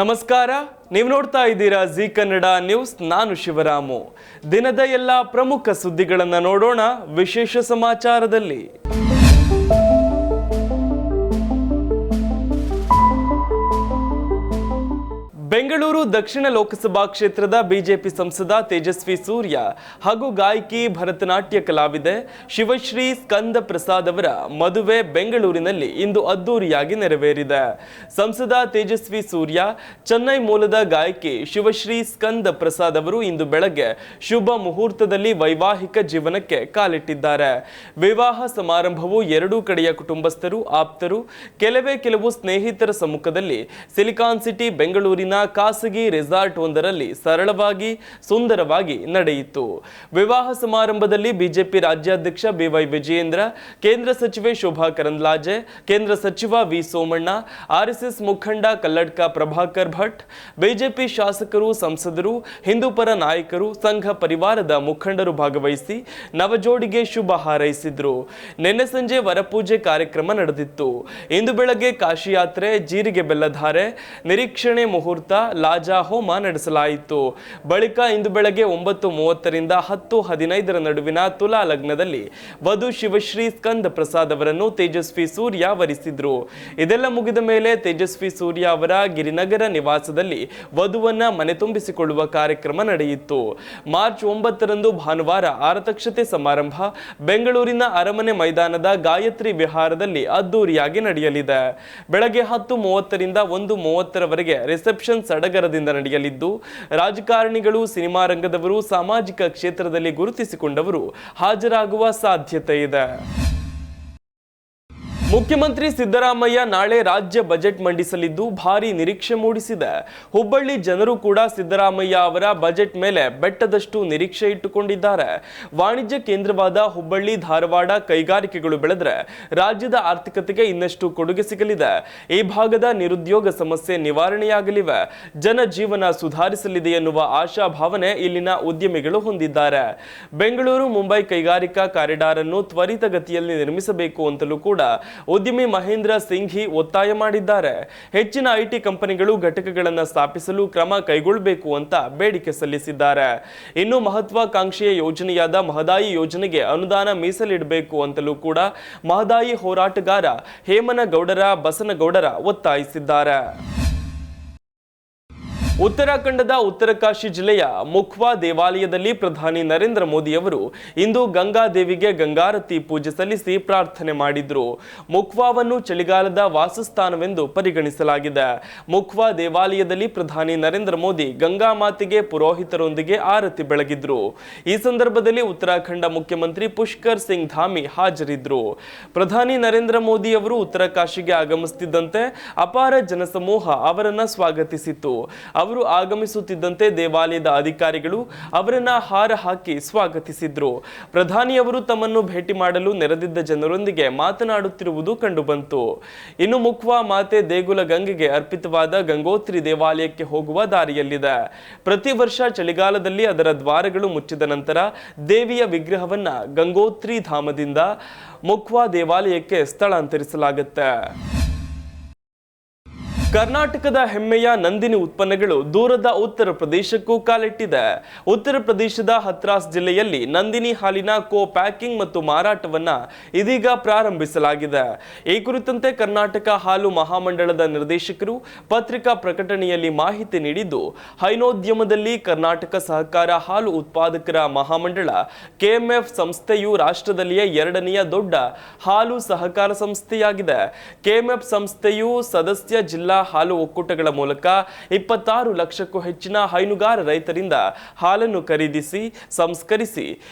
ನಮಸ್ಕಾರ, ನೀವು ನೋಡ್ತಾ ಇದ್ದೀರಾ ಜಿ ಕನ್ನಡ ನ್ಯೂಸ್. ನಾನು ಶಿವರಾಮು. ದಿನದ ಎಲ್ಲ ಪ್ರಮುಖ ಸುದ್ದಿಗಳನ್ನು ನೋಡೋಣ ವಿಶೇಷ ಸಮಾಚಾರದಲ್ಲಿ. ಬೆಂಗಳೂರು ದಕ್ಷಿಣ ಲೋಕಸಭಾ ಕ್ಷೇತ್ರದ ಬಿಜೆಪಿ ಸಂಸದ ತೇಜಸ್ವಿ ಸೂರ್ಯ ಹಾಗೂ ಗಾಯಕಿ ಭರತನಾಟ್ಯ ಕಲಾವಿದೆ ಶಿವಶ್ರೀ ಸ್ಕಂದ ಪ್ರಸಾದ್ ಅವರ ಮದುವೆ ಬೆಂಗಳೂರಿನಲ್ಲಿ ಇಂದು ಅದ್ದೂರಿಯಾಗಿ ನೆರವೇರಿದೆ. ಸಂಸದ ತೇಜಸ್ವಿ ಸೂರ್ಯ, ಚೆನ್ನೈ ಮೂಲದ ಗಾಯಕಿ ಶಿವಶ್ರೀ ಸ್ಕಂದ ಪ್ರಸಾದ್ ಅವರು ಇಂದು ಬೆಳಗ್ಗೆ ಶುಭ ಮುಹೂರ್ತದಲ್ಲಿ ವೈವಾಹಿಕ ಜೀವನಕ್ಕೆ ಕಾಲಿಟ್ಟಿದ್ದಾರೆ. ವಿವಾಹ ಸಮಾರಂಭವು ಎರಡೂ ಕಡೆಯ ಕುಟುಂಬಸ್ಥರು, ಆಪ್ತರು, ಕೆಲವು ಸ್ನೇಹಿತರ ಸಮ್ಮುಖದಲ್ಲಿ ಸಿಲಿಕಾನ್ ಸಿಟಿ ಬೆಂಗಳೂರಿನ ಖಾಸಗಿ ರೆಸಾರ್ಟ್ ಒಂದರಲ್ಲಿ ಸರಳವಾಗಿ ಸುಂದರವಾಗಿ ನಡೆಯಿತು. ವಿವಾಹ ಸಮಾರಂಭದಲ್ಲಿ ಬಿಜೆಪಿ ರಾಜ್ಯಾಧ್ಯಕ್ಷ ಬಿವೈ ವಿಜಯೇಂದ್ರ, ಕೇಂದ್ರ ಸಚಿವೆ ಶೋಭಾ ಕರಂದ್ಲಾಜೆ, ಕೇಂದ್ರ ಸಚಿವ ವಿ ಸೋಮಣ್ಣ, ಆರ್ಎಸ್ಎಸ್ ಮುಖಂಡ ಕಲ್ಲಡ್ಕ ಪ್ರಭಾಕರ್ ಭಟ್, ಬಿಜೆಪಿ ಶಾಸಕರು, ಸಂಸದರು, ಹಿಂದೂ ಪರ ನಾಯಕರು, ಸಂಘ ಪರಿವಾರದ ಮುಖಂಡರು ಭಾಗವಹಿಸಿ ನವಜೋಡಿಗೆ ಶುಭ ಹಾರೈಸಿದ್ರು. ನಿನ್ನೆ ಸಂಜೆ ವರಪೂಜೆ ಕಾರ್ಯಕ್ರಮ ನಡೆದಿತ್ತು. ಇಂದು ಬೆಳಗ್ಗೆ ಕಾಶಿ ಯಾತ್ರೆ, ಜೀರಿಗೆ ಬೆಲ್ಲಧಾರೆ, ನಿರೀಕ್ಷಣೆ ಮುಹೂರ್ತ, ಲಾಜಾ ಹೋಮ ನಡೆಸಲಾಯಿತು. ಬಳಿಕ ಇಂದು ಬೆಳಗ್ಗೆ 9:30ರಿಂದ 10:15 ನಡುವಿನ ತುಲಾ ಲಗ್ನದಲ್ಲಿ ವಧು ಶಿವಶ್ರೀ ಸ್ಕಂದ ಪ್ರಸಾದ್ ಅವರನ್ನು ತೇಜಸ್ವಿ ಸೂರ್ಯ ವರಿಸಿದ್ರು. ಇದೆಲ್ಲ ಮುಗಿದ ಮೇಲೆ ತೇಜಸ್ವಿ ಸೂರ್ಯ ಅವರ ಗಿರಿನಗರ ನಿವಾಸದಲ್ಲಿ ವಧುವನ್ನ ಮನೆ ತುಂಬಿಸಿಕೊಳ್ಳುವ ಕಾರ್ಯಕ್ರಮ ನಡೆಯಿತು. ಮಾರ್ಚ್ 9ರಂದು ಭಾನುವಾರ ಆರತಕ್ಷತೆ ಸಮಾರಂಭ ಬೆಂಗಳೂರಿನ ಅರಮನೆ ಮೈದಾನದ ಗಾಯತ್ರಿ ವಿಹಾರದಲ್ಲಿ ಅದ್ದೂರಿಯಾಗಿ ನಡೆಯಲಿದೆ. ಬೆಳಗ್ಗೆ 10:30ರಿಂದ 1:30ರವರೆಗೆ ರಿಸೆಪ್ಷನ್ ಸಡಗರದಿಂದ ನಡೆಯಲಿದ್ದು, ರಾಜಕಾರಣಿಗಳು, ಸಿನಿಮಾ ರಂಗದವರು, ಸಾಮಾಜಿಕ ಕ್ಷೇತ್ರದಲ್ಲಿ ಗುರುತಿಸಿಕೊಂಡವರು ಹಾಜರಾಗುವ ಸಾಧ್ಯತೆ ಇದೆ. ಮುಖ್ಯಮಂತ್ರಿ ಸಿದ್ದರಾಮಯ್ಯ ನಾಳೆ ರಾಜ್ಯ ಬಜೆಟ್ ಮಂಡಿಸಲಿದ್ದು ಭಾರಿ ನಿರೀಕ್ಷೆ ಮೂಡಿಸಿದೆ. ಹುಬ್ಬಳ್ಳಿ ಜನರು ಕೂಡ ಸಿದ್ದರಾಮಯ್ಯ ಅವರ ಬಜೆಟ್ ಮೇಲೆ ಬೆಟ್ಟದಷ್ಟು ನಿರೀಕ್ಷೆ ಇಟ್ಟುಕೊಂಡಿದ್ದಾರೆ. ವಾಣಿಜ್ಯ ಕೇಂದ್ರವಾದ ಹುಬ್ಬಳ್ಳಿ ಧಾರವಾಡ ಕೈಗಾರಿಕೆಗಳು ಬೆಳೆದರೆ ರಾಜ್ಯದ ಆರ್ಥಿಕತೆಗೆ ಇನ್ನಷ್ಟು ಕೊಡುಗೆ ಸಿಗಲಿದೆ. ಈ ಭಾಗದ ನಿರುದ್ಯೋಗ ಸಮಸ್ಯೆ ನಿವಾರಣೆಯಾಗಲಿವೆ, ಜನಜೀವನ ಸುಧಾರಿಸಲಿದೆ ಎನ್ನುವ ಆಶಾಭಾವನೆ ಇಲ್ಲಿನ ಉದ್ಯಮಿಗಳು ಹೊಂದಿದ್ದಾರೆ. ಬೆಂಗಳೂರು ಮುಂಬೈ ಕೈಗಾರಿಕಾ ಕಾರಿಡಾರ್ ಅನ್ನು ತ್ವರಿತಗತಿಯಲ್ಲಿ ನಿರ್ಮಿಸಬೇಕು ಅಂತಲೂ ಕೂಡ ಉದ್ಯಮಿ ಮಹೇಂದ್ರ ಸಿಂಘಿ ಒತ್ತಾಯ ಮಾಡಿದ್ದಾರೆ. ಹೆಚ್ಚಿನ ಐಟಿ ಕಂಪನಿಗಳು ಘಟಕಗಳನ್ನು ಸ್ಥಾಪಿಸಲು ಕ್ರಮ ಕೈಗೊಳ್ಳಬೇಕು ಅಂತ ಬೇಡಿಕೆ ಸಲ್ಲಿಸಿದ್ದಾರೆ. ಇನ್ನು ಮಹತ್ವಾಕಾಂಕ್ಷೆಯ ಯೋಜನೆಯಾದ ಮಹದಾಯಿ ಯೋಜನೆಗೆ ಅನುದಾನ ಮೀಸಲಿಡಬೇಕು ಅಂತಲೂ ಕೂಡ ಮಹದಾಯಿ ಹೋರಾಟಗಾರ ಹೇಮನಗೌಡರ ಬಸನಗೌಡರ ಒತ್ತಾಯಿಸಿದ್ದಾರೆ. ಉತ್ತರಾಖಂಡದ ಉತ್ತರಕಾಶಿ ಜಿಲ್ಲೆಯ ಮುಖ್ವಾ ದೇವಾಲಯದಲ್ಲಿ ಪ್ರಧಾನಿ ನರೇಂದ್ರ ಮೋದಿ ಅವರು ಇಂದು ಗಂಗಾದೇವಿಗೆ ಗಂಗಾರತಿ ಪೂಜೆ ಸಲ್ಲಿಸಿ ಪ್ರಾರ್ಥನೆ ಮಾಡಿದ್ರು. ಮುಖ್ವಾವನ್ನು ಚಳಿಗಾಲದ ವಾಸಸ್ಥಾನವೆಂದು ಪರಿಗಣಿಸಲಾಗಿದೆ. ಮುಖ್ವಾ ದೇವಾಲಯದಲ್ಲಿ ಪ್ರಧಾನಿ ನರೇಂದ್ರ ಮೋದಿ ಗಂಗಾ ಮಾತೆಗೆ ಪುರೋಹಿತರೊಂದಿಗೆ ಆರತಿ ಬೆಳಗಿದ್ರು. ಈ ಸಂದರ್ಭದಲ್ಲಿ ಉತ್ತರಾಖಂಡ ಮುಖ್ಯಮಂತ್ರಿ ಪುಷ್ಕರ್ ಸಿಂಗ್ ಧಾಮಿ ಹಾಜರಿದ್ರು. ಪ್ರಧಾನಿ ನರೇಂದ್ರ ಮೋದಿ ಅವರು ಉತ್ತರಕಾಶಿಗೆ ಆಗಮಿಸುತ್ತಿದ್ದಂತೆ ಅಪಾರ ಜನಸಮೂಹ ಅವರನ್ನ ಸ್ವಾಗತಿಸಿತು. ಅವರು ಆಗಮಿಸುತ್ತಿದ್ದಂತೆ ದೇವಾಲಯದ ಅಧಿಕಾರಿಗಳು ಅವರನ್ನ ಹಾರ ಹಾಕಿ ಸ್ವಾಗತಿಸಿದ್ರು. ಪ್ರಧಾನಿಯವರು ತಮ್ಮನ್ನು ಭೇಟಿ ಮಾಡಲು ನೆರೆದಿದ್ದ ಜನರೊಂದಿಗೆ ಮಾತನಾಡುತ್ತಿರುವುದು ಕಂಡುಬಂತು. ಇನ್ನು ಮುಖ್ವಾ ಮಾತೆ ದೇಗುಲ ಗಂಗೆಗೆ ಅರ್ಪಿತವಾದ ಗಂಗೋತ್ರಿ ದೇವಾಲಯಕ್ಕೆ ಹೋಗುವ ದಾರಿಯಲ್ಲಿದೆ. ಪ್ರತಿ ವರ್ಷ ಚಳಿಗಾಲದಲ್ಲಿ ಅದರ ದ್ವಾರಗಳು ಮುಚ್ಚಿದ ನಂತರ ದೇವಿಯ ವಿಗ್ರಹವನ್ನ ಗಂಗೋತ್ರಿ ಧಾಮದಿಂದ ಮುಖ್ವಾ ದೇವಾಲಯಕ್ಕೆ ಸ್ಥಳಾಂತರಿಸಲಾಗುತ್ತೆ. ಕರ್ನಾಟಕದ ಹೆಮ್ಮೆಯ ನಂದಿನಿ ಉತ್ಪನ್ನಗಳು ದೂರದ ಉತ್ತರ ಪ್ರದೇಶಕ್ಕೂ ಕಾಲಿಟ್ಟಿದೆ. ಉತ್ತರ ಪ್ರದೇಶದ ಹತ್ರಾಸ್ ಜಿಲ್ಲೆಯಲ್ಲಿ ನಂದಿನಿ ಹಾಲಿನ ಕೋ ಪ್ಯಾಕಿಂಗ್ ಮತ್ತು ಮಾರಾಟವನ್ನ ಇದೀಗ ಪ್ರಾರಂಭಿಸಲಾಗಿದೆ. ಈ ಕುರಿತಂತೆ ಕರ್ನಾಟಕ ಹಾಲು ಮಹಾಮಂಡಳದ ನಿರ್ದೇಶಕರು ಪತ್ರಿಕಾ ಪ್ರಕಟಣೆಯಲ್ಲಿ ಮಾಹಿತಿ ನೀಡಿದ್ದು, ಹೈನೋದ್ಯಮದಲ್ಲಿ ಕರ್ನಾಟಕ ಸಹಕಾರ ಹಾಲು ಉತ್ಪಾದಕರ ಮಹಾಮಂಡಳ ಕೆಎಂಎಫ್ ಸಂಸ್ಥೆಯು ರಾಷ್ಟ್ರದಲ್ಲಿಯೇ ಎರಡನೆಯ ದೊಡ್ಡ ಹಾಲು ಸಹಕಾರ ಸಂಸ್ಥೆಯಾಗಿದೆ. ಕೆಎಂಎಫ್ ಸಂಸ್ಥೆಯು ಸದಸ್ಯ ಜಿಲ್ಲಾ ಹಾಲು ಒಕ್ಕೂಟಗಳ ಮೂಲಕ 26 ಲಕ್ಷಕ್ಕೂ ಹೆಚ್ಚಿನ ಹೈನುಗಾರ ರೈತರಿಂದ ಹಾಲನ್ನು ಖರೀದಿಸಿ ಸಂಸ್ಕರಿಸಿ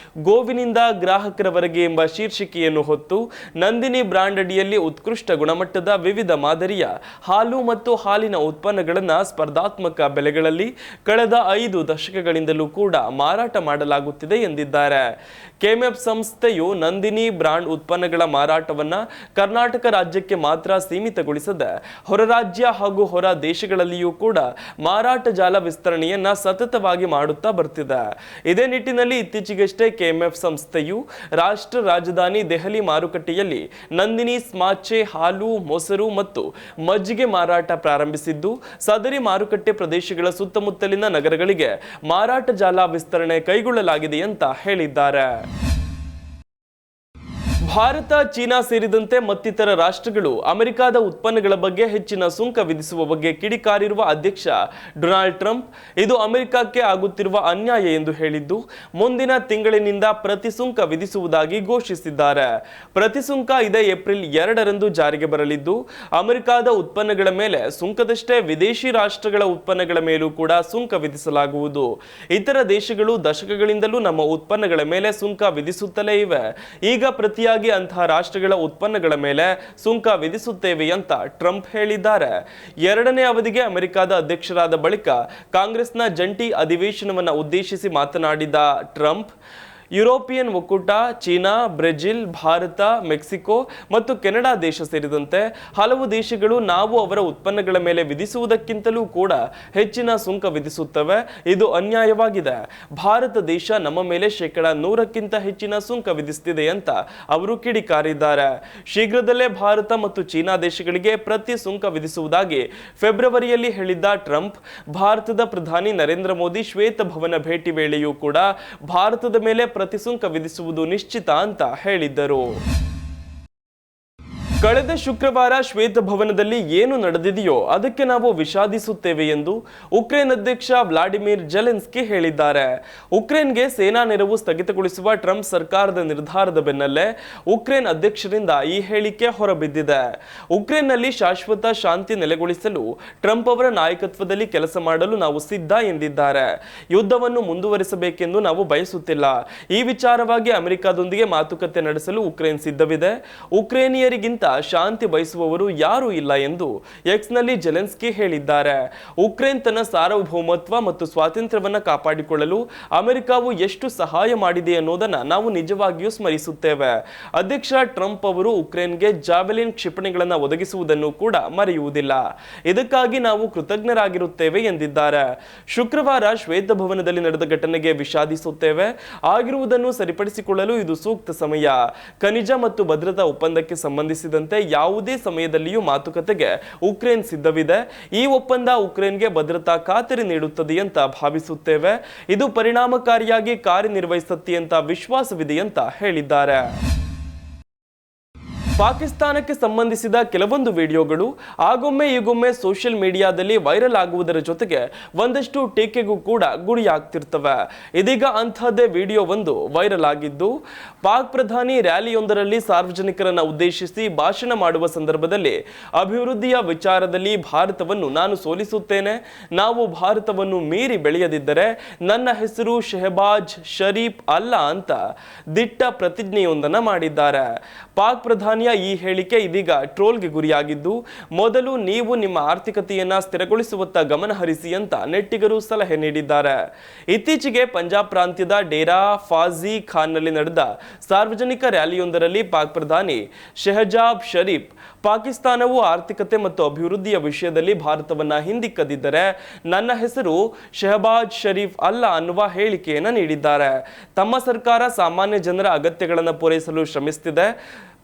ಗೋವಿನಿಂದ ಗ್ರಾಹಕರವರೆಗೆ ಎಂಬ ಶೀರ್ಷಿಕೆಯನ್ನು ಹೊತ್ತು ನಂದಿನಿ ಬ್ರಾಂಡ್ ಅಡಿಯಲ್ಲಿ ಉತ್ಕೃಷ್ಟ ಗುಣಮಟ್ಟದ ವಿವಿಧ ಮಾದರಿಯ ಹಾಲು ಮತ್ತು ಹಾಲಿನ ಉತ್ಪನ್ನಗಳನ್ನು ಸ್ಪರ್ಧಾತ್ಮಕ ಬೆಲೆಗಳಲ್ಲಿ ಕಳೆದ 5 ದಶಕಗಳಿಂದಲೂ ಕೂಡ ಮಾರಾಟ ಮಾಡಲಾಗುತ್ತಿದೆ ಎಂದಿದ್ದಾರೆ. ಕೆಎಂಎಫ್ ಸಂಸ್ಥೆಯು ನಂದಿನಿ ಬ್ರಾಂಡ್ ಉತ್ಪನ್ನಗಳ ಮಾರಾಟವನ್ನ ಕರ್ನಾಟಕ ರಾಜ್ಯಕ್ಕೆ ಮಾತ್ರ ಸೀಮಿತಗೊಳಿಸದೆ ಹೊರ ರಾಜ್ಯ ಹಾಗೂ ಹೊರ ದೇಶಗಳಲ್ಲಿಯೂ ಕೂಡ ಮಾರಾಟ ಜಾಲ ವಿಸ್ತರಣೆಯನ್ನ ಸತತವಾಗಿ ಮಾಡುತ್ತಾ ಬರ್ತಿದೆ. ಇದೇ ನಿಟ್ಟಿನಲ್ಲಿ ಇತ್ತೀಚೆಗಷ್ಟೇ ಕೆಎಂಎಫ್ ಸಂಸ್ಥೆಯು ರಾಷ್ಟ್ರ ರಾಜಧಾನಿ ದೆಹಲಿ ಮಾರುಕಟ್ಟೆಯಲ್ಲಿ ನಂದಿನಿ ಸ್ಮಾಚೆ ಹಾಲು, ಮೊಸರು ಮತ್ತು ಮಜ್ಜಿಗೆ ಮಾರಾಟ ಪ್ರಾರಂಭಿಸಿದ್ದು, ಸದರಿ ಮಾರುಕಟ್ಟೆ ಪ್ರದೇಶಗಳ ಸುತ್ತಮುತ್ತಲಿನ ನಗರಗಳಿಗೆ ಮಾರಾಟ ಜಾಲ ವಿಸ್ತರಣೆ ಕೈಗೊಳ್ಳಲಾಗಿದೆ ಅಂತ ಹೇಳಿದ್ದಾರೆ. ಭಾರತ, ಚೀನಾ ಸೇರಿದಂತೆ ಮತ್ತಿತರ ರಾಷ್ಟ್ರಗಳು ಅಮೆರಿಕದ ಉತ್ಪನ್ನಗಳ ಬಗ್ಗೆ ಹೆಚ್ಚಿನ ಸುಂಕ ವಿಧಿಸುವ ಬಗ್ಗೆ ಕಿಡಿಕಾರಿರುವ ಅಧ್ಯಕ್ಷ ಡೊನಾಲ್ಡ್ ಟ್ರಂಪ್ ಇದು ಅಮೆರಿಕಕ್ಕೆ ಆಗುತ್ತಿರುವ ಅನ್ಯಾಯ ಎಂದು ಹೇಳಿದ್ದು, ಮುಂದಿನ ತಿಂಗಳಿನಿಂದ ಪ್ರತಿಸುಂಕ ವಿಧಿಸುವುದಾಗಿ ಘೋಷಿಸಿದ್ದಾರೆ. ಪ್ರತಿಸುಂಕ ಇದೇ ಏಪ್ರಿಲ್ 2ರಂದು ಜಾರಿಗೆ ಬರಲಿದ್ದು, ಅಮೆರಿಕದ ಉತ್ಪನ್ನಗಳ ಮೇಲೆ ಸುಂಕದಷ್ಟೇ ವಿದೇಶಿ ರಾಷ್ಟ್ರಗಳ ಉತ್ಪನ್ನಗಳ ಮೇಲೂ ಕೂಡ ಸುಂಕ ವಿಧಿಸಲಾಗುವುದು. ಇತರ ದೇಶಗಳು ದಶಕಗಳಿಂದಲೂ ನಮ್ಮ ಉತ್ಪನ್ನಗಳ ಮೇಲೆ ಸುಂಕ ವಿಧಿಸುತ್ತಲೇ ಇವೆ. ಈಗ ಪ್ರತಿಯಾಗಿ ಅಂತಹ ರಾಷ್ಟ್ರಗಳ ಉತ್ಪನ್ನಗಳ ಮೇಲೆ ಸುಂಕ ವಿಧಿಸುತ್ತೇವೆ ಅಂತ ಟ್ರಂಪ್ ಹೇಳಿದ್ದಾರೆ. 2ನೇ ಅವಧಿಗೆ ಅಮೆರಿಕದ ಅಧ್ಯಕ್ಷರಾದ ಬಳಿಕ ಕಾಂಗ್ರೆಸ್ನ ಜಂಟಿ ಅಧಿವೇಶನವನ್ನು ಉದ್ದೇಶಿಸಿ ಮಾತನಾಡಿದ ಟ್ರಂಪ್, ಯುರೋಪಿಯನ್ ಒಕ್ಕೂಟ, ಚೀನಾ, ಬ್ರೆಜಿಲ್, ಭಾರತ, ಮೆಕ್ಸಿಕೋ ಮತ್ತು ಕೆನಡಾ ದೇಶ ಸೇರಿದಂತೆ ಹಲವು ದೇಶಗಳು ನಾವು ಅವರ ಉತ್ಪನ್ನಗಳ ಮೇಲೆ ವಿಧಿಸುವುದಕ್ಕಿಂತಲೂ ಕೂಡ ಹೆಚ್ಚಿನ ಸುಂಕ ವಿಧಿಸುತ್ತವೆ. ಇದು ಅನ್ಯಾಯವಾಗಿದೆ. ಭಾರತ ದೇಶ ನಮ್ಮ ಮೇಲೆ 100ಕ್ಕಿಂತ ಹೆಚ್ಚಿನ ಸುಂಕ ವಿಧಿಸುತ್ತಿದೆ ಅಂತ ಅವರು ಕಿಡಿಕಾರಿದ್ದಾರೆ. ಶೀಘ್ರದಲ್ಲೇ ಭಾರತ ಮತ್ತು ಚೀನಾ ದೇಶಗಳಿಗೆ ಪ್ರತಿ ಸುಂಕ ವಿಧಿಸುವುದಾಗಿ ಫೆಬ್ರವರಿಯಲ್ಲಿ ಹೇಳಿದ್ದ ಟ್ರಂಪ್, ಭಾರತದ ಪ್ರಧಾನಿ ನರೇಂದ್ರ ಮೋದಿ ಶ್ವೇತಭವನ ಭೇಟಿ ವೇಳೆಯೂ ಕೂಡ ಭಾರತದ ಮೇಲೆ ಪ್ರತಿಸುಂಕ ವಿಧಿಸುವುದು ನಿಶ್ಚಿತ ಅಂತ ಹೇಳಿದ್ದರು. ಕಳೆದ ಶುಕ್ರವಾರ ಶ್ವೇತಭವನದಲ್ಲಿ ಏನು ನಡೆದಿದೆಯೋ ಅದಕ್ಕೆ ನಾವು ವಿಷಾದಿಸುತ್ತೇವೆ ಎಂದು ಉಕ್ರೇನ್ ಅಧ್ಯಕ್ಷ ವ್ಲಾಡಿಮಿರ್ ಜೆಲೆನ್ಸ್ಕಿ ಹೇಳಿದ್ದಾರೆ. ಉಕ್ರೇನ್ಗೆ ಸೇನಾ ನೆರವು ಸ್ಥಗಿತಗೊಳಿಸುವ ಟ್ರಂಪ್ ಸರ್ಕಾರದ ನಿರ್ಧಾರದ ಬೆನ್ನಲ್ಲೇ ಉಕ್ರೇನ್ ಅಧ್ಯಕ್ಷರಿಂದ ಈ ಹೇಳಿಕೆ ಹೊರಬಿದ್ದಿದೆ. ಉಕ್ರೇನ್ನಲ್ಲಿ ಶಾಶ್ವತ ಶಾಂತಿ ನೆಲೆಗೊಳಿಸಲು ಟ್ರಂಪ್ ಅವರ ನಾಯಕತ್ವದಲ್ಲಿ ಕೆಲಸ ಮಾಡಲು ನಾವು ಸಿದ್ಧ ಎಂದಿದ್ದಾರೆ. ಯುದ್ಧವನ್ನು ಮುಂದುವರಿಸಬೇಕೆಂದು ನಾವು ಬಯಸುತ್ತಿಲ್ಲ. ಈ ವಿಚಾರವಾಗಿ ಅಮೆರಿಕದೊಂದಿಗೆ ಮಾತುಕತೆ ನಡೆಸಲು ಉಕ್ರೇನ್ ಸಿದ್ಧವಿದೆ. ಉಕ್ರೇನಿಯರಿಗಿಂತ ಶಾಂತಿ ಬಯಸುವವರು ಯಾರೂ ಇಲ್ಲ ಎಂದು ಎಕ್ಸ್ನಲ್ಲಿ ಜೆಲೆನ್ಸ್ಕಿ ಹೇಳಿದ್ದಾರೆ. ಉಕ್ರೇನ್ ತನ್ನ ಸಾರ್ವಭೌಮತ್ವ ಮತ್ತು ಸ್ವಾತಂತ್ರ್ಯವನ್ನು ಕಾಪಾಡಿಕೊಳ್ಳಲು ಅಮೆರಿಕವು ಎಷ್ಟು ಸಹಾಯ ಮಾಡಿದೆ ಅನ್ನೋದನ್ನ ನಾವು ನಿಜವಾಗಿಯೂ ಸ್ಮರಿಸುತ್ತೇವೆ. ಅಧ್ಯಕ್ಷ ಟ್ರಂಪ್ ಅವರು ಉಕ್ರೇನ್ಗೆ ಜಾವೆಲಿನ್ ಕ್ಷಿಪಣಿಗಳನ್ನು ಒದಗಿಸುವುದನ್ನು ಕೂಡ ಮರೆಯುವುದಿಲ್ಲ. ಇದಕ್ಕಾಗಿ ನಾವು ಕೃತಜ್ಞರಾಗಿರುತ್ತೇವೆ ಎಂದಿದ್ದಾರೆ. ಶುಕ್ರವಾರ ಶ್ವೇತಭವನದಲ್ಲಿ ನಡೆದ ಘಟನೆಗೆ ವಿಷಾದಿಸುತ್ತೇವೆ. ಆಗಿರುವುದನ್ನು ಸರಿಪಡಿಸಿಕೊಳ್ಳಲು ಇದು ಸೂಕ್ತ ಸಮಯ. ಖನಿಜ ಮತ್ತು ಭದ್ರತಾ ಒಪ್ಪಂದಕ್ಕೆ ಸಂಬಂಧಿಸಿದ ಯಾವುದೇ ಸಮಯದಲ್ಲಿಯೂ ಮಾತುಕತೆಗೆ ಉಕ್ರೇನ್ ಸಿದ್ಧವಿದೆ. ಈ ಒಪ್ಪಂದ ಉಕ್ರೇನ್ಗೆ ಭದ್ರತಾ ಖಾತರಿ ನೀಡುತ್ತದೆ ಅಂತ ಭಾವಿಸುತ್ತೇವೆ. ಇದು ಪರಿಣಾಮಕಾರಿಯಾಗಿ ಕಾರ್ಯನಿರ್ವಹಿಸುತ್ತೆ ಅಂತ ವಿಶ್ವಾಸವಿದೆ ಅಂತ ಹೇಳಿದ್ದಾರೆ. ಪಾಕಿಸ್ತಾನಕ್ಕೆ ಸಂಬಂಧಿಸಿದ ಕೆಲವೊಂದು ವಿಡಿಯೋಗಳು ಆಗೊಮ್ಮೆ ಈಗೊಮ್ಮೆ ಸೋಷಿಯಲ್ ಮೀಡಿಯಾದಲ್ಲಿ ವೈರಲ್ ಆಗುವುದರ ಜೊತೆಗೆ ಒಂದಷ್ಟು ಟೀಕೆಗೂ ಕೂಡ ಗುರಿಯಾಗ್ತಿರ್ತವೆ. ಇದೀಗ ಅಂಥದ್ದೇ ವಿಡಿಯೋ ಒಂದು ವೈರಲ್ ಆಗಿದ್ದು, ಪಾಕ್ ಪ್ರಧಾನಿ ರ್ಯಾಲಿಯೊಂದರಲ್ಲಿ ಸಾರ್ವಜನಿಕರನ್ನು ಉದ್ದೇಶಿಸಿ ಭಾಷಣ ಮಾಡುವ ಸಂದರ್ಭದಲ್ಲಿ ಅಭಿವೃದ್ಧಿಯ ವಿಚಾರದಲ್ಲಿ ಭಾರತವನ್ನು ನಾನು ಸೋಲಿಸುತ್ತೇನೆ, ನಾವು ಭಾರತವನ್ನು ಮೀರಿ ಬೆಳೆಯದಿದ್ದರೆ ನನ್ನ ಹೆಸರು ಶೆಹಬಾಜ್ ಶರೀಫ್ ಅಲ್ಲ ಅಂತ ದಿಟ್ಟ ಪ್ರತಿಜ್ಞೆಯೊಂದನ್ನು ಮಾಡಿದ್ದಾರೆ. ಪಾಕ್ ಪ್ರಧಾನಿಯ ಈ ಹೇಳಿಕೆ ಇದೀಗ ಟ್ರೋಲ್ಗೆ ಗುರಿಯಾಗಿದ್ದು, ಮೊದಲು ನೀವು ನಿಮ್ಮ ಆರ್ಥಿಕತೆಯನ್ನ ಸ್ಥಿರಗೊಳಿಸುವತ್ತ ಗಮನ ಹರಿಸಿ ಅಂತ ನೆಟ್ಟಿಗರು ಸಲಹೆ ನೀಡಿದ್ದಾರೆ. ಇತ್ತೀಚೆಗೆ ಪಂಜಾಬ್ ಪ್ರಾಂತ್ಯದ ಡೇರಾ ಫಾಜಿ ಖಾನ್ನಲ್ಲಿ ನಡೆದ ಸಾರ್ವಜನಿಕ ರ್ಯಾಲಿಯೊಂದರಲ್ಲಿ ಪಾಕ್ ಪ್ರಧಾನಿ ಶೆಹಜಾಬ್ ಶರೀಫ್, ಪಾಕಿಸ್ತಾನವು ಆರ್ಥಿಕತೆ ಮತ್ತು ಅಭಿವೃದ್ಧಿಯ ವಿಷಯದಲ್ಲಿ ಭಾರತವನ್ನ ಹಿಂದಿಕ್ಕದಿದ್ದರೆ ನನ್ನ ಹೆಸರು ಶೆಹಬಾಜ್ ಶರೀಫ್ ಅಲ್ಲ ಅನ್ನುವ ಹೇಳಿಕೆಯನ್ನು ನೀಡಿದ್ದಾರೆ. ತಮ್ಮ ಸರ್ಕಾರ ಸಾಮಾನ್ಯ ಜನರ ಅಗತ್ಯಗಳನ್ನು ಪೂರೈಸಲು ಶ್ರಮಿಸುತ್ತಿದೆ.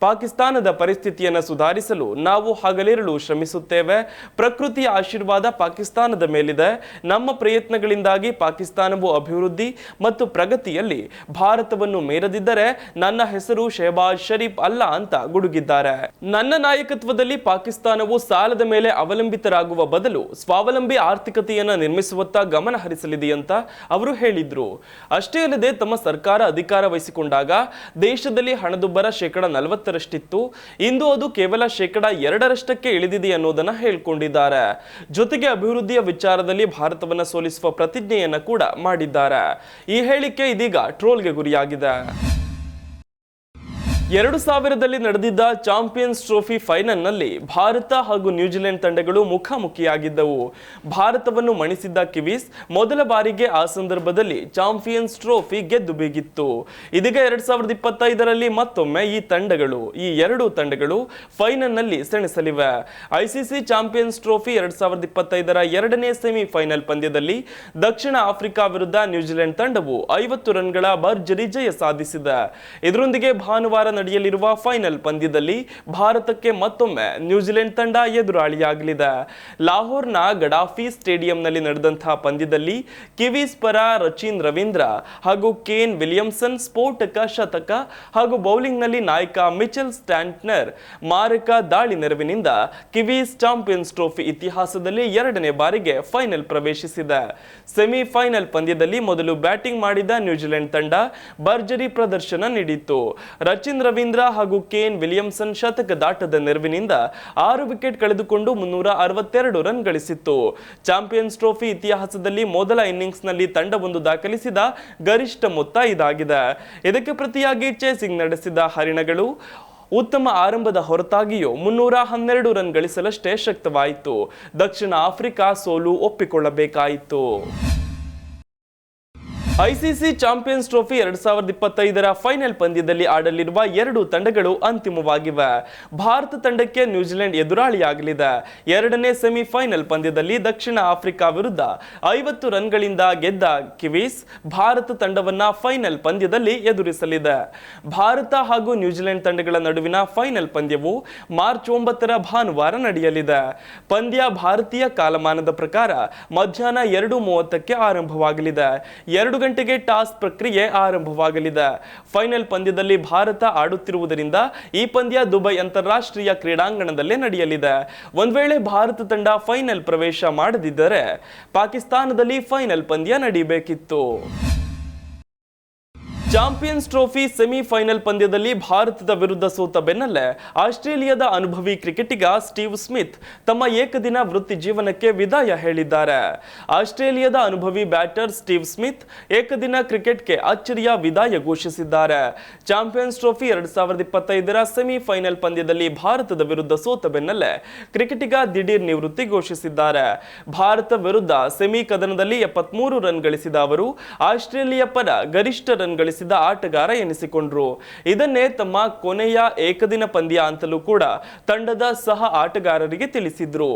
ಪಾಕಿಸ್ತಾನದ ಪರಿಸ್ಥಿತಿಯನ್ನು ಸುಧಾರಿಸಲು ನಾವು ಹಗಲಿರುಳು ಶ್ರಮಿಸುತ್ತೇವೆ. ಪ್ರಕೃತಿಯ ಆಶೀರ್ವಾದ ಪಾಕಿಸ್ತಾನದ ಮೇಲಿದೆ. ನಮ್ಮ ಪ್ರಯತ್ನಗಳಿಂದಾಗಿ ಪಾಕಿಸ್ತಾನವು ಅಭಿವೃದ್ಧಿ ಮತ್ತು ಪ್ರಗತಿಯಲ್ಲಿ ಭಾರತವನ್ನು ಮೇರದಿದ್ದರೆ ನನ್ನ ಹೆಸರು ಶೆಹಬಾಜ್ ಶರೀಫ್ ಅಲ್ಲ ಅಂತ ಗುಡುಗಿದ್ದಾರೆ. ನನ್ನ ನಾಯಕತ್ವದಲ್ಲಿ ಪಾಕಿಸ್ತಾನವು ಸಾಲದ ಮೇಲೆ ಅವಲಂಬಿತರಾಗುವ ಬದಲು ಸ್ವಾವಲಂಬಿ ಆರ್ಥಿಕತೆಯನ್ನು ನಿರ್ಮಿಸುವತ್ತ ಗಮನ ಹರಿಸಲಿದೆ ಅಂತ ಅವರು ಹೇಳಿದ್ರು. ಅಷ್ಟೇ ಅಲ್ಲದೆ ತಮ್ಮ ಸರ್ಕಾರ ಅಧಿಕಾರ ವಹಿಸಿಕೊಂಡಾಗ ದೇಶದಲ್ಲಿ ಹಣದುಬ್ಬರ 40%ರಷ್ಟಿತ್ತು. ಇಂದು ಅದು ಕೇವಲ 2% ಇಳಿದಿದೆ ಅನ್ನೋದನ್ನ ಹೇಳ್ಕೊಂಡಿದ್ದಾರೆ. ಜೊತೆಗೆ ಅಭಿವೃದ್ಧಿಯ ವಿಚಾರದಲ್ಲಿ ಭಾರತವನ್ನ ಸೋಲಿಸುವ ಪ್ರತಿಜ್ಞೆಯನ್ನ ಕೂಡ ಮಾಡಿದ್ದಾರೆ. ಈ ಹೇಳಿಕೆ ಇದೀಗ ಟ್ರೋಲ್ಗೆ ಗುರಿಯಾಗಿದೆ. 2000ರಲ್ಲಿ ನಡೆದಿದ್ದ ಚಾಂಪಿಯನ್ಸ್ ಟ್ರೋಫಿ ಫೈನಲ್ನಲ್ಲಿ ಭಾರತ ಹಾಗೂ ನ್ಯೂಜಿಲೆಂಡ್ ತಂಡಗಳು ಮುಖಾಮುಖಿಯಾಗಿದ್ದವು. ಭಾರತವನ್ನು ಮಣಿಸಿದ್ದ ಕಿವೀಸ್ ಮೊದಲ ಬಾರಿಗೆ ಆ ಸಂದರ್ಭದಲ್ಲಿ ಚಾಂಪಿಯನ್ಸ್ ಟ್ರೋಫಿ ಗೆದ್ದು ಬೀಗಿತ್ತು. ಇದೀಗ 2025ರಲ್ಲಿ ಮತ್ತೊಮ್ಮೆ ಈ ಎರಡು ತಂಡಗಳು ಫೈನಲ್ನಲ್ಲಿ ಸೆಣಸಲಿವೆ. ಐಸಿಸಿ ಚಾಂಪಿಯನ್ಸ್ ಟ್ರೋಫಿ 2025ರ ಎರಡನೇ ಸೆಮಿಫೈನಲ್ ಪಂದ್ಯದಲ್ಲಿ ದಕ್ಷಿಣ ಆಫ್ರಿಕಾ ವಿರುದ್ಧ ನ್ಯೂಜಿಲೆಂಡ್ ತಂಡವು 50 ರನ್ಗಳ ಭರ್ಜರಿ ಜಯ ಸಾಧಿಸಿದೆ. ಇದರೊಂದಿಗೆ ಭಾನುವಾರ ನಡೆಯಲಿರುವ ಫೈನಲ್ ಪಂದ್ಯದಲ್ಲಿ ಭಾರತಕ್ಕೆ ಮತ್ತೊಮ್ಮೆ ನ್ಯೂಜಿಲೆಂಡ್ ತಂಡ ಎದುರಾಳಿಯಾಗಲಿದೆ. ಲಾಹೋರ್ನ ಗಡಾಫಿ ಸ್ಟೇಡಿಯಂನಲ್ಲಿ ನಡೆದಂತಹ ಪಂದ್ಯದಲ್ಲಿ ಕಿವೀಸ್ ಪರ ರಚಿನ್ ರವೀಂದ್ರ ಹಾಗೂ ಕೇನ್ ವಿಲಿಯಮ್ಸನ್ ಸ್ಫೋಟಕ ಶತಕ ಹಾಗೂ ಬೌಲಿಂಗ್ನಲ್ಲಿ ನಾಯಕ ಮಿಚೆಲ್ ಸ್ಟ್ಯಾಂಟ್ನರ್ ಮಾರಕ ದಾಳಿ ನೆರವಿನಿಂದ ಕಿವೀಸ್ ಚಾಂಪಿಯನ್ಸ್ ಟ್ರೋಫಿ ಇತಿಹಾಸದಲ್ಲಿ ಎರಡನೇ ಬಾರಿಗೆ ಫೈನಲ್ ಪ್ರವೇಶಿಸಿದೆ. ಸೆಮಿಫೈನಲ್ ಪಂದ್ಯದಲ್ಲಿ ಮೊದಲು ಬ್ಯಾಟಿಂಗ್ ಮಾಡಿದ ನ್ಯೂಜಿಲೆಂಡ್ ತಂಡ ಭರ್ಜರಿ ಪ್ರದರ್ಶನ ನೀಡಿತು. ರಚಿನ್ ರವೀಂದ್ರ ಹಾಗೂ ಕೇನ್ ವಿಲಿಯಮ್ಸನ್ ಶತಕ ದಾಟದ ನೆರವಿನಿಂದ 6 ವಿಕೆಟ್ ಕಳೆದುಕೊಂಡು 362 ರನ್ ಗಳಿಸಿತ್ತು. ಚಾಂಪಿಯನ್ಸ್ ಟ್ರೋಫಿ ಇತಿಹಾಸದಲ್ಲಿ ಮೊದಲ ಇನ್ನಿಂಗ್ಸ್ನಲ್ಲಿ ತಂಡವೊಂದು ದಾಖಲಿಸಿದ ಗರಿಷ್ಠ ಮೊತ್ತ ಇದಾಗಿದೆ. ಇದಕ್ಕೆ ಪ್ರತಿಯಾಗಿ ಚೇಸಿಂಗ್ ನಡೆಸಿದ ಹರಿಣಗಳು ಉತ್ತಮ ಆರಂಭದ ಹೊರತಾಗಿಯೂ 312 ರನ್ ಗಳಿಸಲಷ್ಟೇ ಶಕ್ತವಾಯಿತು. ದಕ್ಷಿಣ ಆಫ್ರಿಕಾ ಸೋಲು ಒಪ್ಪಿಕೊಳ್ಳಬೇಕಾಯಿತು. ಐಸಿಸಿ ಚಾಂಪಿಯನ್ಸ್ ಟ್ರೋಫಿ 2025ರ ಫೈನಲ್ ಪಂದ್ಯದಲ್ಲಿ ಆಡಲಿರುವ ಎರಡು ತಂಡಗಳು ಅಂತಿಮವಾಗಿವೆ. ಭಾರತ ತಂಡಕ್ಕೆ ನ್ಯೂಜಿಲೆಂಡ್ ಎದುರಾಳಿಯಾಗಲಿದೆ. ಎರಡನೇ ಸೆಮಿಫೈನಲ್ ಪಂದ್ಯದಲ್ಲಿ ದಕ್ಷಿಣ ಆಫ್ರಿಕಾ ವಿರುದ್ಧ 50 ರನ್ಗಳಿಂದ ಗೆದ್ದ ಕಿವೀಸ್ ಭಾರತ ತಂಡವನ್ನ ಫೈನಲ್ ಪಂದ್ಯದಲ್ಲಿ ಎದುರಿಸಲಿದೆ. ಭಾರತ ಹಾಗೂ ನ್ಯೂಜಿಲೆಂಡ್ ತಂಡಗಳ ನಡುವಿನ ಫೈನಲ್ ಪಂದ್ಯವು ಮಾರ್ಚ್ 9ರ ಭಾನುವಾರ ನಡೆಯಲಿದೆ. ಪಂದ್ಯ ಭಾರತೀಯ ಕಾಲಮಾನದ ಪ್ರಕಾರ ಮಧ್ಯಾಹ್ನ 2:30ಕ್ಕೆ ಆರಂಭವಾಗಲಿದೆ. 2 ಗಂಟೆಗೆ ಟಾಸ್ ಪ್ರಕ್ರಿಯೆ ಆರಂಭವಾಗಲಿದೆ. ಫೈನಲ್ ಪಂದ್ಯದಲ್ಲಿ ಭಾರತ ಆಡುತ್ತಿರುವುದರಿಂದ ಈ ಪಂದ್ಯ ದುಬೈ ಅಂತಾರಾಷ್ಟ್ರೀಯ ಕ್ರೀಡಾಂಗಣದಲ್ಲೇ ನಡೆಯಲಿದೆ. ಒಂದ್ ವೇಳೆ ಭಾರತ ತಂಡ ಫೈನಲ್ ಪ್ರವೇಶ ಮಾಡದಿದ್ದರೆ ಪಾಕಿಸ್ತಾನದಲ್ಲಿ ಫೈನಲ್ ಪಂದ್ಯ ನಡೆಯಬೇಕಿತ್ತು. ಚಾಂಪಿಯನ್ಸ್ ಟ್ರೋಫಿ ಸೆಮಿಫೈನಲ್ ಪಂದ್ಯದಲ್ಲಿ ಭಾರತದ ವಿರುದ್ಧ ಸೋತ ಬೆನ್ನಲ್ಲೇ ಆಸ್ಟ್ರೇಲಿಯಾದ ಅನುಭವಿ ಕ್ರಿಕೆಟಿಗ ಸ್ಟೀವ್ ಸ್ಮಿತ್ ತಮ್ಮ ಏಕದಿನ ವೃತ್ತಿ ಜೀವನಕ್ಕೆ ವಿದಾಯ ಹೇಳಿದ್ದಾರೆ. ಆಸ್ಟ್ರೇಲಿಯಾದ ಅನುಭವಿ ಬ್ಯಾಟರ್ ಸ್ಟೀವ್ ಸ್ಮಿತ್ ಏಕದಿನ ಕ್ರಿಕೆಟ್ಗೆ ಅಚ್ಚರಿಯ ವಿದಾಯ ಘೋಷಿಸಿದ್ದಾರೆ. ಚಾಂಪಿಯನ್ಸ್ ಟ್ರೋಫಿ 2025ರ ಸೆಮಿಫೈನಲ್ ಪಂದ್ಯದಲ್ಲಿ ಭಾರತದ ವಿರುದ್ಧ ಸೋತ ಬೆನ್ನಲ್ಲೇ ಕ್ರಿಕೆಟಿಗ ದಿಢೀರ್ ನಿವೃತ್ತಿ ಘೋಷಿಸಿದ್ದಾರೆ. ಭಾರತ ವಿರುದ್ಧ ಸೆಮಿ ಕದನದಲ್ಲಿ 73 ರನ್ ಗಳಿಸಿದ ಅವರು ಆಸ್ಟ್ರೇಲಿಯಾ ಪರ ಗರಿಷ್ಠ ರನ್ ಗಳಿಸಿದ ಆಟಗಾರ ಎನಿಸಿಕೊಂಡ್ರು. ಇದನ್ನೇ ತಮ್ಮ ಕೊನೆಯ ಏಕದಿನ ಪಂದ್ಯ ಅಂತಲೂ ಕೂಡ ತಂಡದ ಸಹ ಆಟಗಾರರಿಗೆ ತಿಳಿಸಿದ್ರು.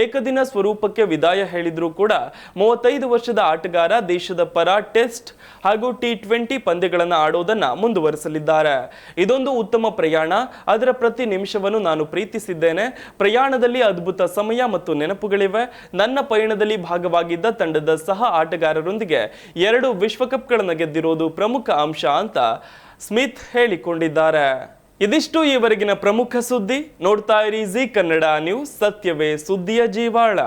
ಏಕದಿನ ಸ್ವರೂಪಕ್ಕೆ ವಿದಾಯ ಹೇಳಿದ್ರು ಕೂಡ 35 ವರ್ಷದ ಆಟಗಾರ ದೇಶದ ಪರ ಟೆಸ್ಟ್ ಹಾಗೂ T20 ಪಂದ್ಯಗಳನ್ನು ಆಡೋದನ್ನ ಮುಂದುವರಿಸಲಿದ್ದಾರೆ. ಇದೊಂದು ಉತ್ತಮ ಪ್ರಯಾಣ. ಅದರ ಪ್ರತಿ ನಿಮಿಷವನ್ನು ನಾನು ಪ್ರೀತಿಸಿದ್ದೇನೆ. ಪ್ರಯಾಣದಲ್ಲಿ ಅದ್ಭುತ ಸಮಯ ಮತ್ತು ನೆನಪುಗಳಿವೆ. ನನ್ನ ಪಯಣದಲ್ಲಿ ಭಾಗವಾಗಿದ್ದ ತಂಡದ ಸಹ ಆಟಗಾರರೊಂದಿಗೆ 2 ವಿಶ್ವಕಪ್ಗಳನ್ನು ಗೆದ್ದಿರೋದು ಪ್ರಮುಖ ಅಂಶ ಅಂತ ಸ್ಮಿತ್ ಹೇಳಿಕೊಂಡಿದ್ದಾರೆ. ಇದಿಷ್ಟು ಈವರೆಗಿನ ಪ್ರಮುಖ ಸುದ್ದಿ. ನೋಡ್ತಾ ಇರಿ ಜೀ ಕನ್ನಡ ನ್ಯೂಸ್, ಸತ್ಯವೇ ಸುದ್ದಿಯ ಜೀವಾಳ.